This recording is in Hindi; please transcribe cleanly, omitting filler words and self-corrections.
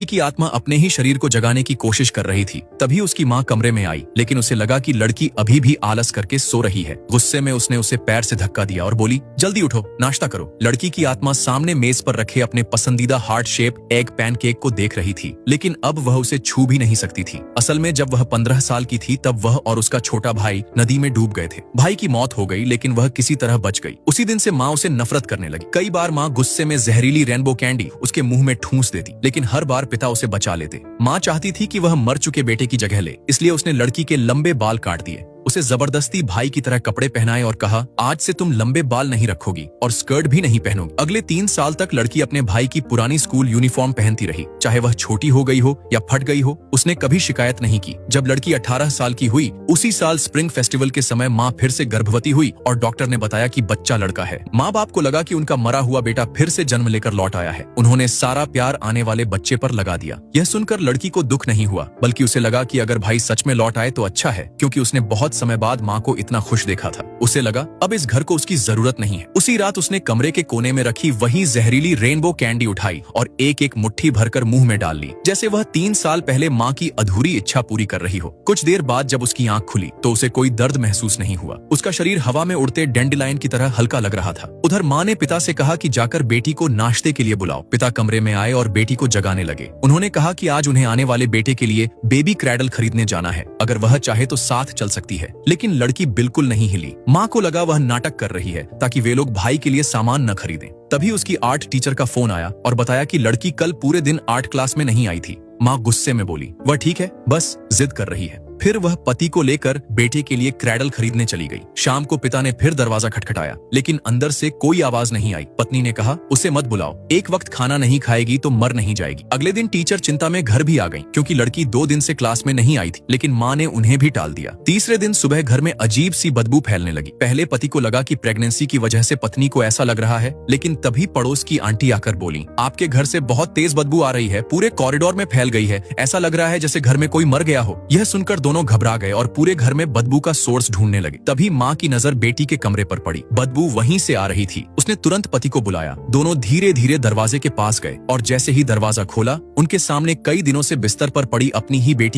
की आत्मा अपने ही शरीर को जगाने की कोशिश कर रही थी। तभी उसकी माँ कमरे में आई, लेकिन उसे लगा कि लड़की अभी भी आलस करके सो रही है। गुस्से में उसने उसे पैर से धक्का दिया और बोली, जल्दी उठो, नाश्ता करो। लड़की की आत्मा सामने मेज पर रखे अपने पसंदीदा हार्ट शेप एग पैनकेक को देख रही थी, लेकिन अब वह उसे छू भी नहीं सकती थी। असल में जब वह 15 साल की थी तब वह और उसका छोटा भाई नदी में डूब गए थे। भाई की मौत हो गई, लेकिन वह किसी तरह बच गई। उसी दिन से माँ उसे नफरत करने लगी। कई बार माँ गुस्से में जहरीली रेनबो कैंडी उसके मुंह में ठूंस देती, लेकिन हर बार पिता उसे बचा लेते। माँ चाहती थी कि वह मर चुके बेटे की जगह ले, इसलिए उसने लड़की के लंबे बाल काट दिए, उसे जबरदस्ती भाई की तरह कपड़े पहनाए और कहा, आज से तुम लंबे बाल नहीं रखोगी और स्कर्ट भी नहीं पहनोगी। अगले 3 साल तक लड़की अपने भाई की पुरानी स्कूल यूनिफॉर्म पहनती रही, चाहे वह छोटी हो गई हो या फट गई हो। उसने कभी शिकायत नहीं की। जब लड़की 18 साल की हुई, उसी साल स्प्रिंग फेस्टिवल के समय माँ फिर से गर्भवती हुई और डॉक्टर ने बताया कि बच्चा लड़का है। माँ बाप को लगा कि उनका मरा हुआ बेटा फिर से जन्म लेकर लौट आया है। उन्होंने सारा प्यार आने वाले बच्चे पर लगा दिया। यह सुनकर लड़की को दुख नहीं हुआ, बल्कि उसे लगा कि अगर भाई सच में लौट आए तो अच्छा है, क्योंकि उसने बहुत समय बाद माँ को इतना खुश देखा था। उसे लगा अब इस घर को उसकी जरूरत नहीं है। उसी रात उसने कमरे के कोने में रखी वही जहरीली रेनबो कैंडी उठाई और एक एक मुट्ठी भरकर मुंह में डाल ली, जैसे वह 3 साल पहले माँ की अधूरी इच्छा पूरी कर रही हो। कुछ देर बाद जब उसकी आंख खुली तो उसे कोई दर्द महसूस नहीं हुआ। उसका शरीर हवा में उड़ते डैंडेलाइन की तरह हल्का लग रहा था। उधर माँ ने पिता से कहा कि जाकर बेटी को नाश्ते के लिए बुलाओ। पिता कमरे में आए और बेटी को जगाने लगे। उन्होंने कहा कि आज उन्हें आने वाले बेटे के लिए बेबी क्रैडल खरीदने जाना है, अगर वह चाहे तो साथ चल सकती है। लेकिन लड़की बिल्कुल नहीं हिली। माँ को लगा वह नाटक कर रही है ताकि वे लोग भाई के लिए सामान न खरीदें। तभी उसकी आर्ट टीचर का फोन आया और बताया कि लड़की कल पूरे दिन आर्ट क्लास में नहीं आई थी। माँ गुस्से में बोली, वह ठीक है, बस जिद कर रही है। फिर वह पति को लेकर बेटे के लिए क्रैडल खरीदने चली गई। शाम को पिता ने फिर दरवाजा खटखटाया, लेकिन अंदर से कोई आवाज नहीं आई। पत्नी ने कहा, उसे मत बुलाओ, एक वक्त खाना नहीं खाएगी तो मर नहीं जाएगी। अगले दिन टीचर चिंता में घर भी आ गई, क्योंकि लड़की 2 दिन से क्लास में नहीं आई थी, लेकिन माँ ने उन्हें भी टाल दिया। तीसरे दिन सुबह घर में अजीब सी बदबू फैलने लगी। पहले पति को लगा कि प्रेगनेंसी की वजह से पत्नी को ऐसा लग रहा है, लेकिन तभी पड़ोस की आंटी आकर बोली, आपके घर से बहुत तेज बदबू आ रही है, पूरे कॉरिडोर में फैल गई है, ऐसा लग रहा है जैसे घर में कोई मर गया हो। यह सुनकर दोनों घबरा गए और पूरे घर में बदबू का सोर्स ढूंढने लगे। तभी माँ की नजर बेटी के कमरे पर पड़ी। बदबू वहीं से आ रही थी। उसने तुरंत पति को बुलाया। दोनों धीरे धीरे दरवाजे के पास गए और जैसे ही दरवाजा खोला, उनके सामने कई दिनों से बिस्तर पर पड़ी अपनी ही बेटी